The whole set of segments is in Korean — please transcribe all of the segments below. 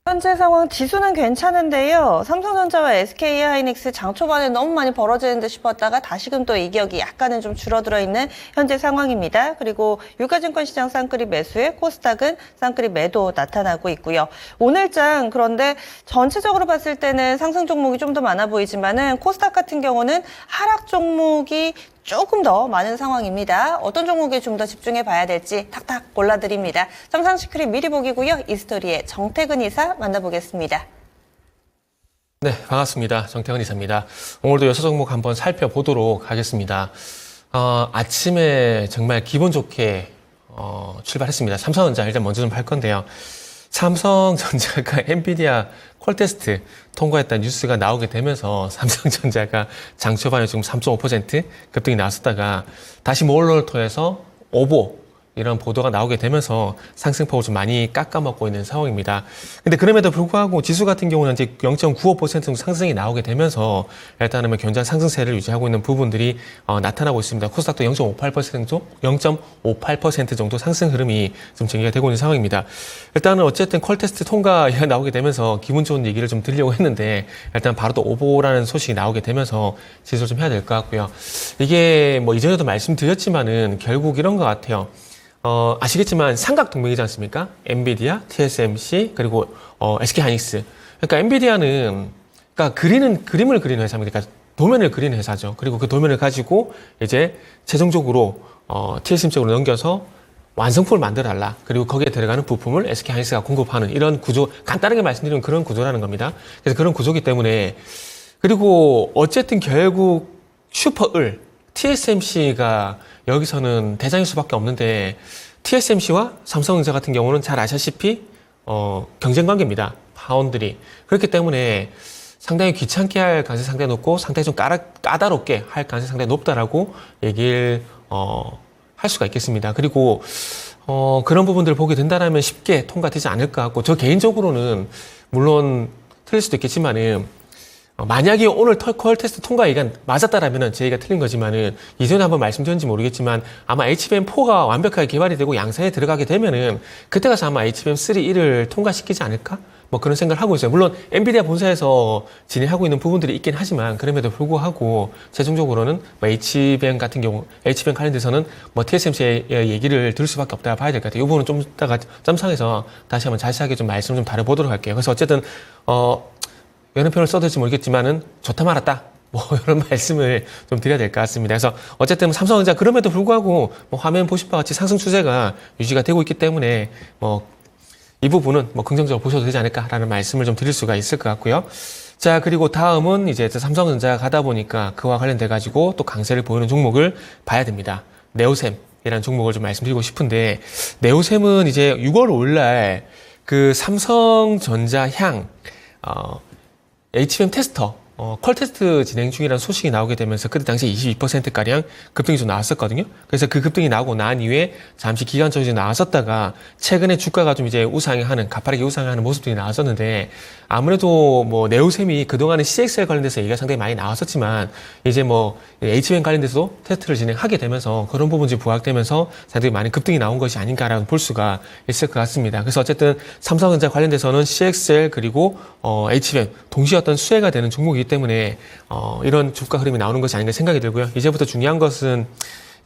현재 상황 지수는 괜찮은데요. 삼성전자와 SK하이닉스 장 초반에 너무 많이 벌어지는 듯 싶었다가 다시금 또 이격이 약간은 좀 줄어들어 있는 현재 상황입니다. 그리고 유가증권 시장 쌍끌이 매수에 코스닥은 쌍끌이 매도 나타나고 있고요. 오늘장 그런데 전체적으로 봤을 때는 상승 종목이 좀 더 많아 보이지만은 코스닥 같은 경우는 하락 종목이 조금 더 많은 상황입니다. 어떤 종목에 좀 더 집중해 봐야 될지 탁탁 골라드립니다. 정상시크릿 미리 보기고요. 이스토리의 정태근 이사 만나보겠습니다. 네, 반갑습니다. 정태근 이사입니다. 오늘도 6종목 한번 살펴보도록 하겠습니다. 아침에 정말 기분 좋게 출발했습니다. 삼성전자 일단 먼저 좀 할 건데요. 삼성전자가 엔비디아 콜테스트 통과했다는 뉴스가 나오게 되면서 삼성전자가 장 초반에 지금 3.5% 급등이 나왔었다가 다시 몰러를 통해서 오보 이런 보도가 나오게 되면서 상승폭을 좀 많이 깎아먹고 있는 상황입니다. 근데 그럼에도 불구하고 지수 같은 경우는 이제 0.95% 정도 상승이 나오게 되면서 일단은 견조한 상승세를 유지하고 있는 부분들이 나타나고 있습니다. 코스닥도 0.58% 정도 상승 흐름이 좀 전개가 되고 있는 상황입니다. 일단은 어쨌든 퀄테스트 통과가 나오게 되면서 기분 좋은 얘기를 좀 드리려고 했는데 일단 바로 또 오보라는 소식이 나오게 되면서 지수를 좀 해야 될 것 같고요. 이게 뭐 이전에도 말씀드렸지만은 결국 이런 것 같아요. 아시겠지만 삼각 동맹이지 않습니까? 엔비디아, TSMC, 그리고 SK하이닉스. 그러니까 엔비디아는 그러니까 그림을 그리는 회사입니다. 그러니까 도면을 그리는 회사죠. 그리고 그 도면을 가지고 이제 최종적으로 TSMC 쪽으로 넘겨서 완성품을 만들어 달라. 그리고 거기에 들어가는 부품을 SK하이닉스가 공급하는 이런 구조, 간단하게 말씀드리면 그런 구조라는 겁니다. 그래서 그런 구조기 때문에 그리고 어쨌든 결국 슈퍼을 TSMC가 여기서는 대장일 수밖에 없는데 TSMC와 삼성전자 같은 경우는 잘 아시다시피 경쟁 관계입니다. 파운드리. 그렇기 때문에 상당히 귀찮게 할 가능성이 상당히 높고 상당히 좀 까다롭게 할 가능성이 상당히 높다라고 얘기를 할 수가 있겠습니다. 그리고 그런 부분들을 보게 된다면 쉽게 통과되지 않을 것 같고 저 개인적으로는 물론 틀릴 수도 있겠지만은 만약에 오늘 퀄 테스트 통과 얘기가 맞았다라면 제 얘기가 틀린 거지만은 이전에 한번 말씀드렸는지 모르겠지만 아마 HBM4가 완벽하게 개발이 되고 양산에 들어가게 되면은 그때 가서 아마 HBM3 1을 통과시키지 않을까? 뭐 그런 생각을 하고 있어요. 물론 엔비디아 본사에서 진행하고 있는 부분들이 있긴 하지만 그럼에도 불구하고 최종적으로는 뭐 HBM 같은 경우 HBM 관련돼서는 뭐 TSMC의 얘기를 들을 수밖에 없다 봐야 될 것 같아요. 이 부분은 좀 이따가 짬상에서 다시 한번 자세하게 좀 말씀 좀 다뤄보도록 할게요. 그래서 어쨌든 여러 표현을 써도 될지 모르겠지만은 좋다 말았다. 뭐 이런 말씀을 좀 드려야 될 것 같습니다. 그래서 어쨌든 삼성전자 그럼에도 불구하고 뭐 화면 보신 바와 같이 상승 추세가 유지가 되고 있기 때문에 뭐 이 부분은 뭐 긍정적으로 보셔도 되지 않을까라는 말씀을 좀 드릴 수가 있을 것 같고요. 자, 그리고 다음은 이제 삼성전자 가다 보니까 그와 관련돼 가지고 또 강세를 보이는 종목을 봐야 됩니다. 네오셈이라는 종목을 좀 말씀드리고 싶은데 네오셈은 이제 6월 5일 날 그 삼성전자 향 HBM 테스터, 퀄 테스트 진행 중이라는 소식이 나오게 되면서 그때 당시 22%가량 급등이 좀 나왔었거든요. 그래서 그 급등이 나오고 난 이후에 잠시 기간적으로 나왔었다가 최근에 주가가 좀 이제 우상향하는, 가파르게 우상향하는 모습들이 나왔었는데 아무래도 뭐 네오셈이 그동안에 CXL 관련돼서 얘기가 상당히 많이 나왔었지만 이제 뭐 HBM 관련돼서도 테스트를 진행하게 되면서 그런 부분이 부각되면서 상당히 많은 급등이 나온 것이 아닌가라고 볼 수가 있을 것 같습니다. 그래서 어쨌든 삼성전자 관련돼서는 CXL 그리고 HBM 동시에 어떤 수혜가 되는 종목이기 때문에 이런 주가 흐름이 나오는 것이 아닌가 생각이 들고요. 이제부터 중요한 것은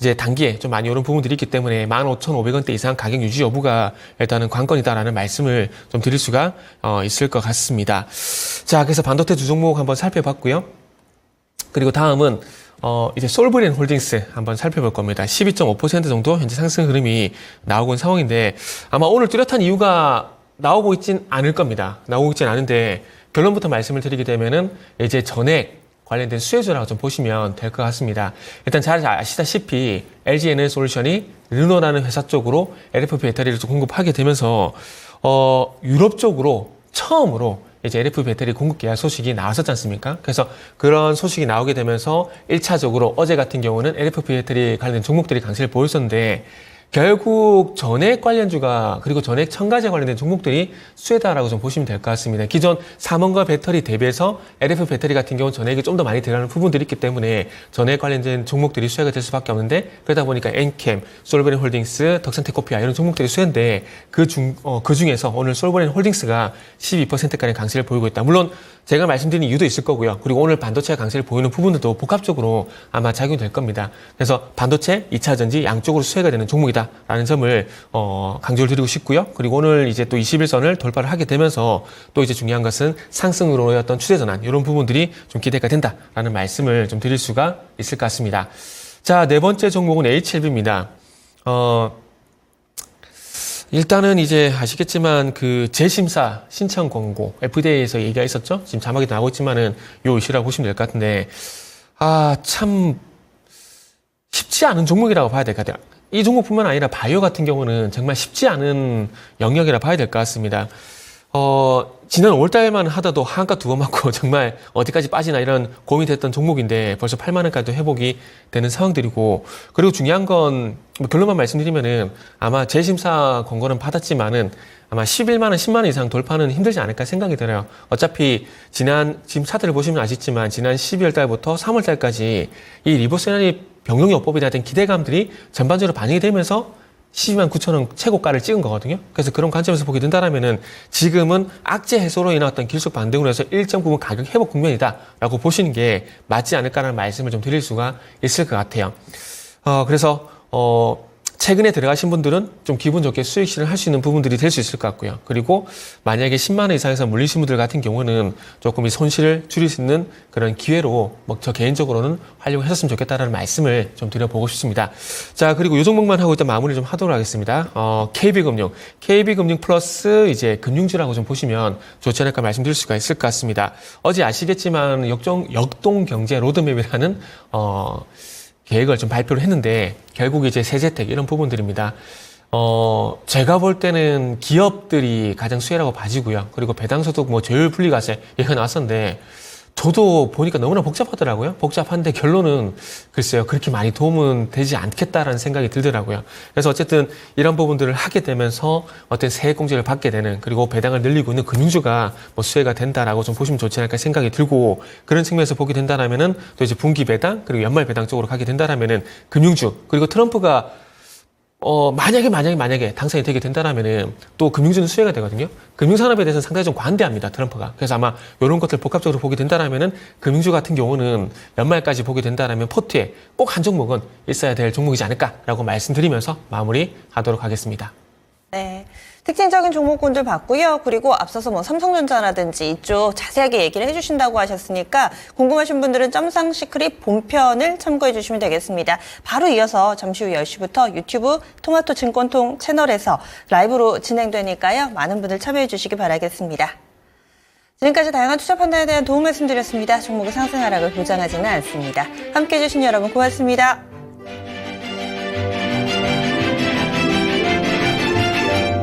이제 단기에 좀 많이 오른 부분들이 있기 때문에 15,500원대 이상 가격 유지 여부가 일단은 관건이다라는 말씀을 좀 드릴 수가 있을 것 같습니다. 자, 그래서 반도체 두 종목 한번 살펴봤고요. 그리고 다음은 이제 솔브린 홀딩스 한번 살펴볼 겁니다. 12.5% 정도 현재 상승 흐름이 나오고 있는 상황인데 아마 오늘 뚜렷한 이유가 나오고 있진 않을 겁니다. 나오고 있진 않은데 결론부터 말씀을 드리게 되면은 이제 전액 관련된 수혜주라고 좀 보시면 될 것 같습니다. 일단 잘 아시다시피 LG 에너지 솔루션이 르노라는 회사 쪽으로 LFP 배터리를 좀 공급하게 되면서 유럽 쪽으로 처음으로 이제 LFP 배터리 공급 계약 소식이 나왔었지 않습니까? 그래서 그런 소식이 나오게 되면서 1차적으로 어제 같은 경우는 LFP 배터리 관련된 종목들이 강세를 보였었는데 결국 전액 관련주가 그리고 전액 첨가제 관련된 종목들이 수혜다라고 좀 보시면 될 것 같습니다. 기존 삼원과 배터리 대비해서 LF 배터리 같은 경우는 전액이 좀 더 많이 들어가는 부분들이 있기 때문에 전액 관련된 종목들이 수혜가 될 수밖에 없는데 그러다 보니까 엔캠, 솔버린 홀딩스, 덕산테코피아 이런 종목들이 수혜인데 그 중에서 오늘 솔버린 홀딩스가 12%가량 강세를 보이고 있다. 물론 제가 말씀드린 이유도 있을 거고요. 그리고 오늘 반도체가 강세를 보이는 부분들도 복합적으로 아마 작용이 될 겁니다. 그래서 반도체, 2차전지 양쪽으로 수혜가 되는 종목이다라는 점을 강조를 드리고 싶고요. 그리고 오늘 이제 또 21선을 돌파를 하게 되면서 또 이제 중요한 것은 상승으로의 어떤 추세 전환 이런 부분들이 좀 기대가 된다라는 말씀을 좀 드릴 수가 있을 것 같습니다. 자, 네 번째 종목은 HLB입니다. 일단은 이제 아시겠지만 그 재심사 신청 권고 FDA에서 얘기가 있었죠. 지금 자막이 나오고 있지만은 요 이슈라고 보시면 될 것 같은데 참 쉽지 않은 종목이라고 봐야 될 것 같아요. 이 종목뿐만 아니라 바이오 같은 경우는 정말 쉽지 않은 영역이라 봐야 될 것 같습니다. 지난 5월달만 하다도 하한가 2번 맞고 정말 어디까지 빠지나 이런 고민이 됐던 종목인데 벌써 8만 원까지도 회복이 되는 상황들이고 그리고 중요한 건 결론만 말씀드리면은 아마 재심사 권고는 받았지만은 아마 11만 원, 10만 원 이상 돌파는 힘들지 않을까 생각이 들어요. 어차피 지금 차트를 보시면 아시겠지만 지난 12월 달부터 3월 달까지 이 리보세라니 병용요법에 대한 기대감들이 전반적으로 반영이 되면서 12만 9천 원 최고가를 찍은 거거든요. 그래서 그런 관점에서 보게 된다라면은 지금은 악재 해소로 인한 어떤 길속 반등으로 해서 일정 부분 가격 회복 국면이다라고 보시는 게 맞지 않을까라는 말씀을 좀 드릴 수가 있을 것 같아요. 그래서 최근에 들어가신 분들은 좀 기분 좋게 수익 실현할 수 있는 부분들이 될 수 있을 것 같고요. 그리고 만약에 10만 원 이상에서 물리신 분들 같은 경우는 조금 이 손실을 줄일 수 있는 그런 기회로 저 개인적으로는 활용하셨으면 좋겠다라는 말씀을 좀 드려보고 싶습니다. 자, 그리고 이 종목만 하고 일단 마무리 좀 하도록 하겠습니다. KB금융 플러스 이제 금융주라고 좀 보시면 좋지 않을까 말씀드릴 수가 있을 것 같습니다. 어제 아시겠지만 역동경제 로드맵이라는 계획을 좀 발표를 했는데 결국 이제 세제택 이런 부분들입니다. 제가 볼 때는 기업들이 가장 수혜라고 봐지고요. 그리고 배당소득 조율 분리과세 얘기가 나왔었는데 저도 보니까 너무나 복잡하더라고요. 복잡한데 결론은 글쎄요. 그렇게 많이 도움은 되지 않겠다라는 생각이 들더라고요. 그래서 어쨌든 이런 부분들을 하게 되면서 어떤 세액공제를 받게 되는 그리고 배당을 늘리고 있는 금융주가 수혜가 된다라고 좀 보시면 좋지 않을까 생각이 들고 그런 측면에서 보게 된다라면은 또 이제 분기 배당 그리고 연말 배당 쪽으로 가게 된다라면은 금융주 그리고 트럼프가 만약에 당선이 되게 된다라면은 또 금융주는 수혜가 되거든요. 금융산업에 대해서는 상당히 좀 관대합니다, 트럼프가. 그래서 아마 이런 것들 복합적으로 보게 된다라면은 금융주 같은 경우는 연말까지 보게 된다라면 포트에 꼭 한 종목은 있어야 될 종목이지 않을까라고 말씀드리면서 마무리하도록 하겠습니다. 네. 특징적인 종목군들 봤고요. 그리고 앞서서 삼성전자라든지 이쪽 자세하게 얘기를 해주신다고 하셨으니까 궁금하신 분들은 점상 시크릿 본편을 참고해 주시면 되겠습니다. 바로 이어서 잠시 후 10시부터 유튜브 토마토 증권통 채널에서 라이브로 진행되니까요. 많은 분들 참여해 주시기 바라겠습니다. 지금까지 다양한 투자 판단에 대한 도움 말씀드렸습니다. 종목의 상승 하락을 보장하지는 않습니다. 함께해 주신 여러분 고맙습니다.